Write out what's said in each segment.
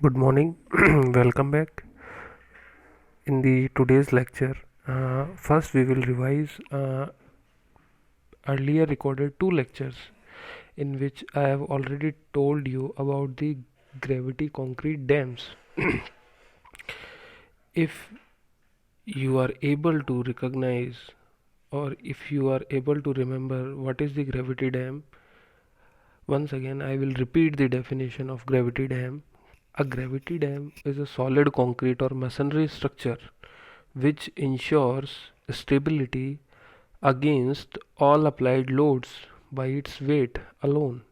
Good morning. Welcome back. In the today's lecture, first we will revise earlier recorded two lectures in which I have already told you about the gravity concrete dams. If you are able to recognize or if you are able to remember what is the gravity dam, once again I will repeat the definition of gravity dam. A gravity dam is a solid concrete or masonry structure which ensures stability against all applied loads by its weight alone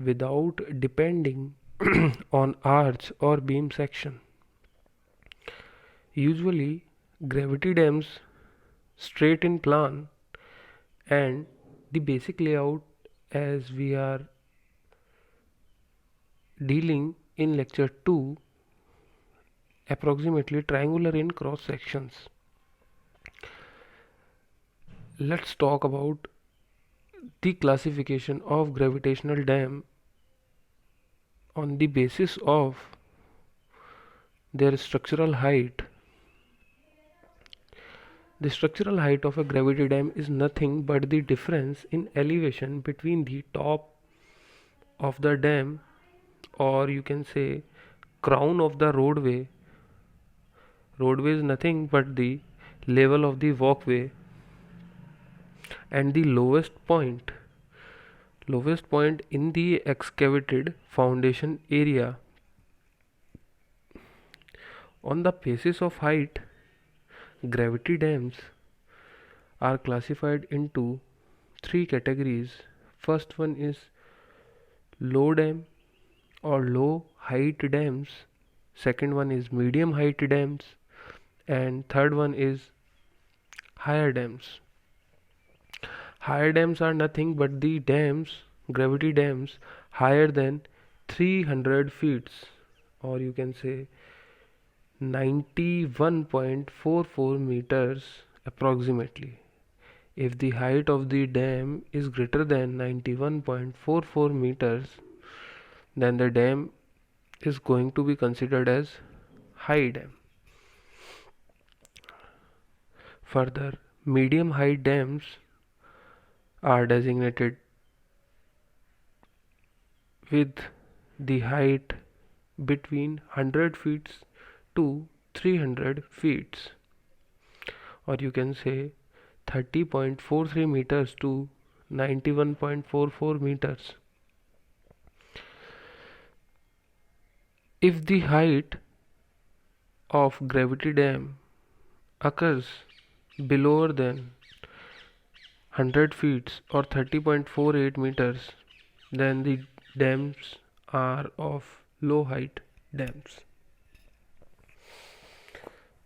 without depending on arch or beam section. Usually, gravity dams straight in plan and the basic layout as we are dealing in lecture 2 approximately triangular in cross sections. Let's talk about the classification of gravitational dam on the basis of their structural height. The structural height of a gravity dam is nothing but the difference in elevation between the top of the dam, or you can say crown of the roadway. Roadway is nothing but the level of the walkway, and the lowest point in the excavated foundation area. On the basis of height, gravity dams are classified into three categories. First one is low dam or low height dams. Second one is medium height dams, and third one is higher dams. Higher dams are nothing but the dams, gravity dams higher than 300 feet, or you can say 91.44 meters approximately. If the height of the dam is greater than 91.44 meters, then the dam is going to be considered as high dam. Further, medium height dams are designated with the height between 100 feet to 300 feet, or you can say 30.43 meters to 91.44 meters. If the height of gravity dam occurs below than 100 feet or 30.48 meters, then the dams are of low height dams.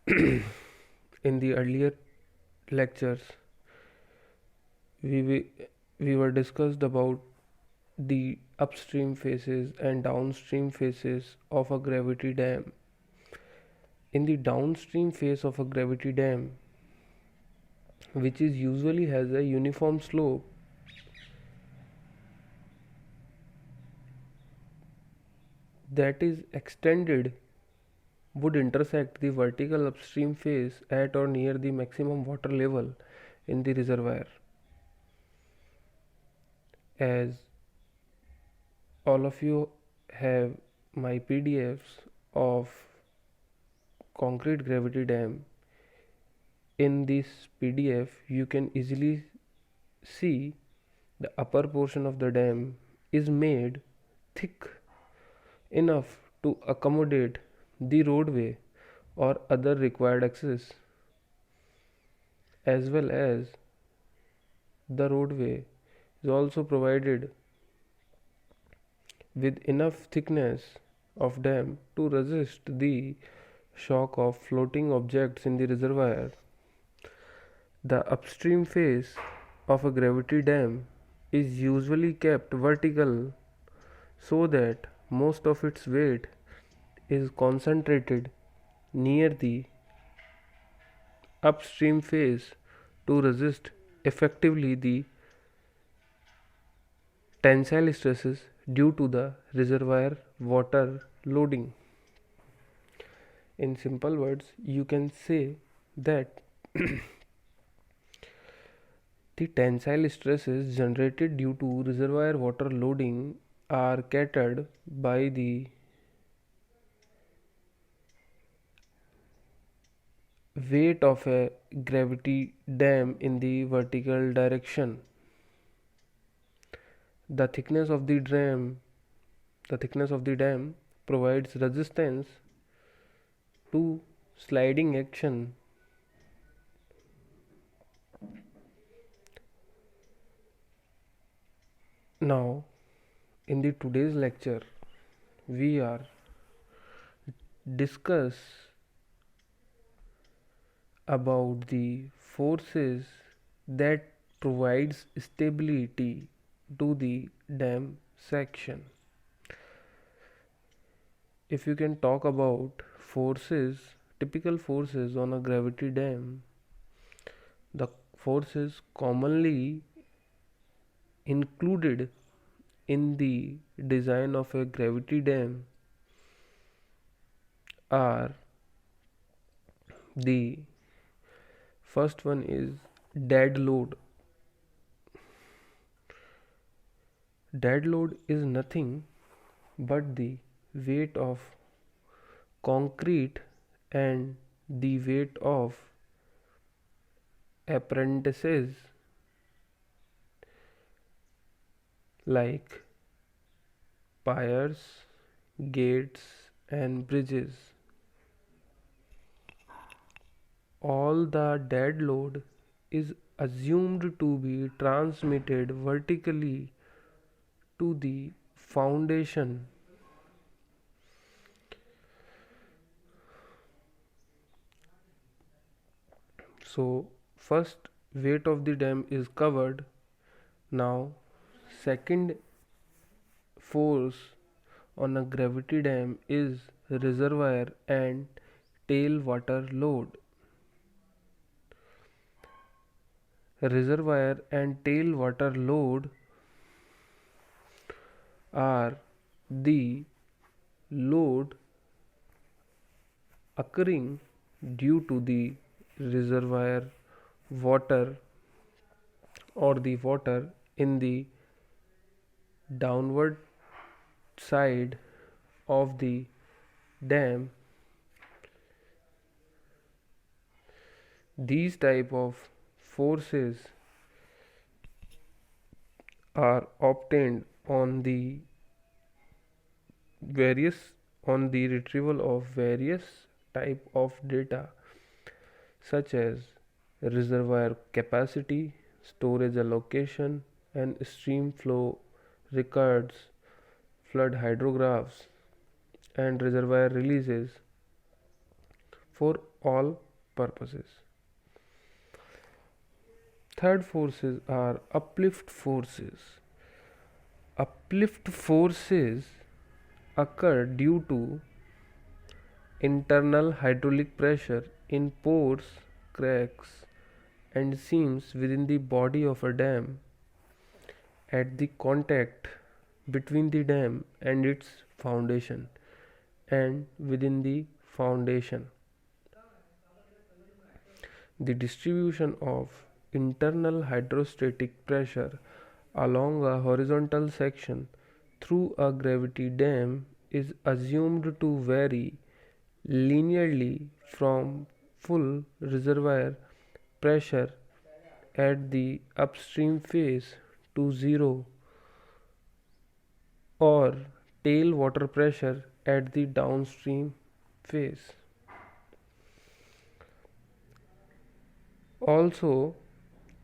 In the earlier lectures, we were discussed about the upstream phases and downstream phases of a gravity dam. In the downstream phase of a gravity dam, which is usually has a uniform slope, that is extended would intersect the vertical upstream phase at or near the maximum water level in the reservoir. As all of you have my PDFs of concrete gravity dam, in this PDF you can easily see the upper portion of the dam is made thick enough to accommodate the roadway or other required access, as well as the roadway is also provided with enough thickness of dam to resist the shock of floating objects in the reservoir. The upstream face of a gravity dam is usually kept vertical so that most of its weight is concentrated near the upstream face to resist effectively the tensile stresses due to the reservoir water loading. In simple words, you can say that the tensile stresses generated due to reservoir water loading are catered by the weight of a gravity dam in the vertical direction. The thickness of the dam provides resistance to sliding action. Now, in the today's lecture, we are discuss about the forces that provides stability to the dam section. If you can talk about typical forces on a gravity dam, the forces commonly included in the design of a gravity dam are the first one is dead load. Dead load is nothing but the weight of concrete and the weight of appendices like piers, gates, and bridges. All the dead load is assumed to be transmitted vertically to the foundation. So, first weight of the dam is covered. Now, second force on a gravity dam is reservoir and tailwater load. Reservoir and tailwater load are the load occurring due to the reservoir water or the water in the downward side of the dam. These type of forces are obtained various on the retrieval of various type of data such as reservoir capacity, storage allocation, and stream flow records, flood hydrographs, and reservoir releases for all purposes. Third forces are uplift forces. Uplift forces occur due to internal hydraulic pressure in pores, cracks, and seams within the body of a dam at the contact between the dam and its foundation and within the foundation. The distribution of internal hydrostatic pressure along a horizontal section through a gravity dam is assumed to vary linearly from full reservoir pressure at the upstream phase to zero or tail water pressure at the downstream phase. Also,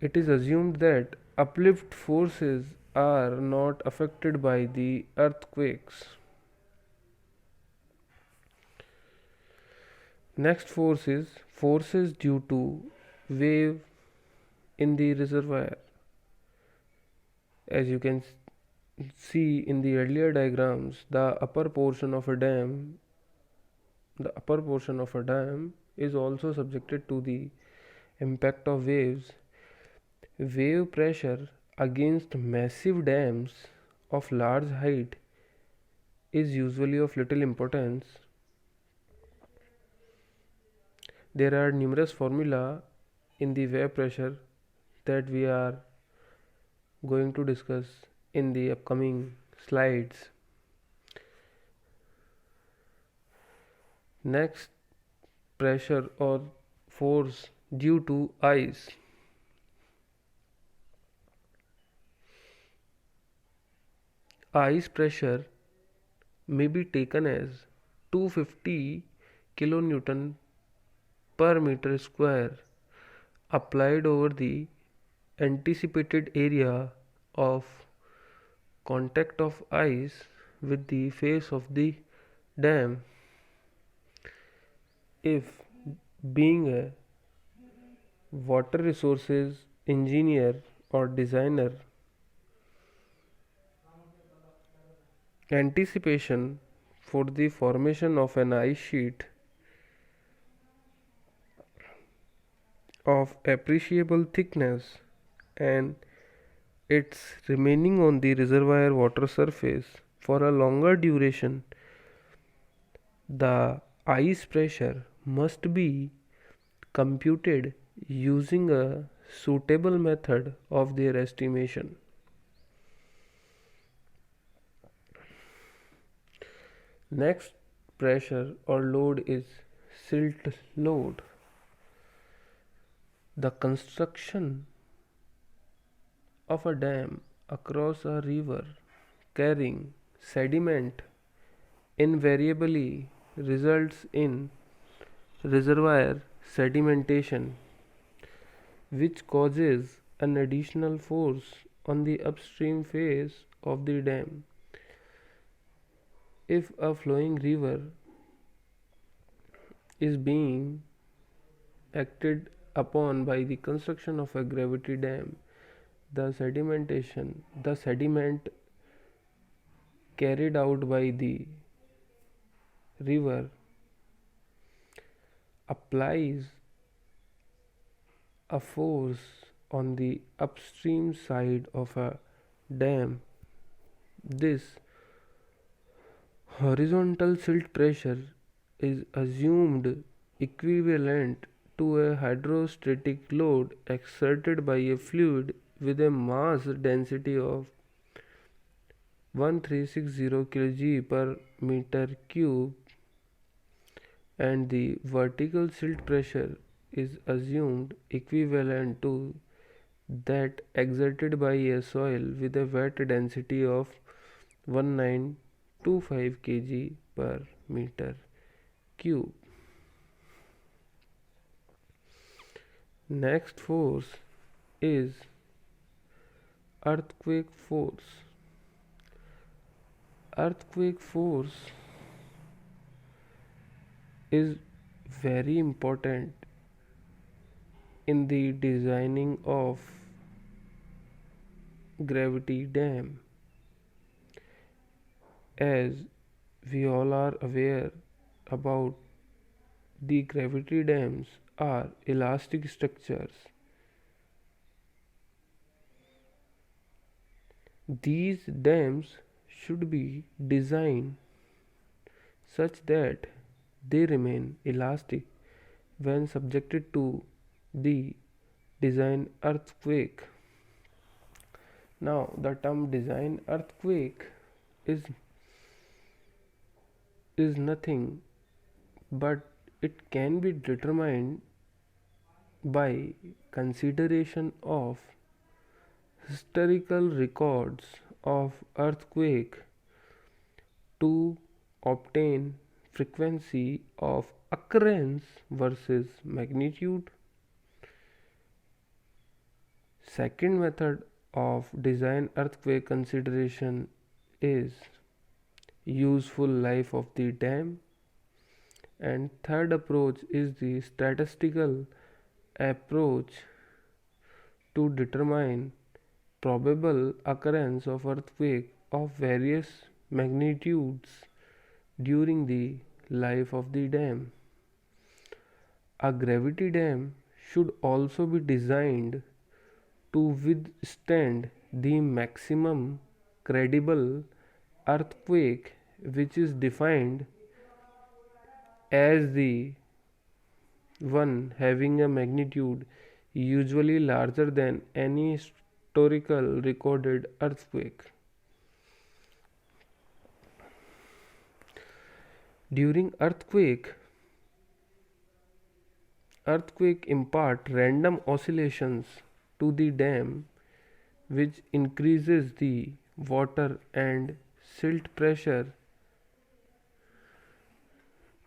it is assumed that uplift forces are not affected by the earthquakes. Next force is forces due to wave in the reservoir. As you can see in the earlier diagrams, the upper portion of a dam is also subjected to the impact of waves. Wave pressure against massive dams of large height is usually of little importance. There are numerous formula in the wave pressure that we are going to discuss in the upcoming slides. Next, pressure or force due to ice. Ice pressure may be taken as 250 kilonewton per meter square applied over the anticipated area of contact of ice with the face of the dam. If, being a water resources engineer or designer, anticipation for the formation of an ice sheet of appreciable thickness and its remaining on the reservoir water surface for a longer duration, the ice pressure must be computed using a suitable method of their estimation. Next pressure or load is silt load. The construction of a dam across a river carrying sediment invariably results in reservoir sedimentation, which causes an additional force on the upstream face of the dam. If a flowing river is being acted upon by the construction of a gravity dam, the sediment carried out by the river applies a force on the upstream side of a dam. This horizontal silt pressure is assumed equivalent to a hydrostatic load exerted by a fluid with a mass density of 1360 kg per meter cube, and the vertical silt pressure is assumed equivalent to that exerted by a soil with a wet density of 1925 kg per meter cube. Next force is earthquake force. Earthquake force is very important in the designing of gravity dam, as we all are aware about the gravity dams are elastic structures. These dams should be designed such that they remain elastic when subjected to the design earthquake. Now, the term design earthquake is nothing but it can be determined by consideration of historical records of earthquake to obtain frequency of occurrence versus magnitude. Second method of design earthquake consideration is useful life of the dam, and third approach is the statistical approach to determine probable occurrence of earthquake of various magnitudes during the life of the dam. A gravity dam should also be designed to withstand the maximum credible earthquake which is defined as the one having a magnitude usually larger than any historical recorded earthquake. During earthquake impart random oscillations to the dam which increases the water and silt pressure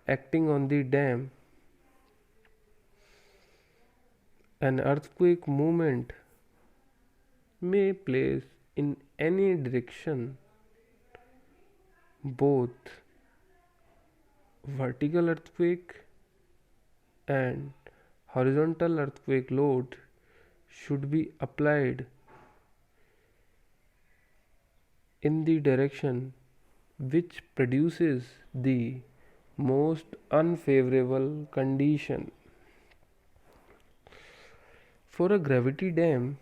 acting on the dam. An earthquake movement may place in any direction. Both vertical earthquake and horizontal earthquake load should be applied in the direction which produces the most unfavorable condition. For a gravity dam,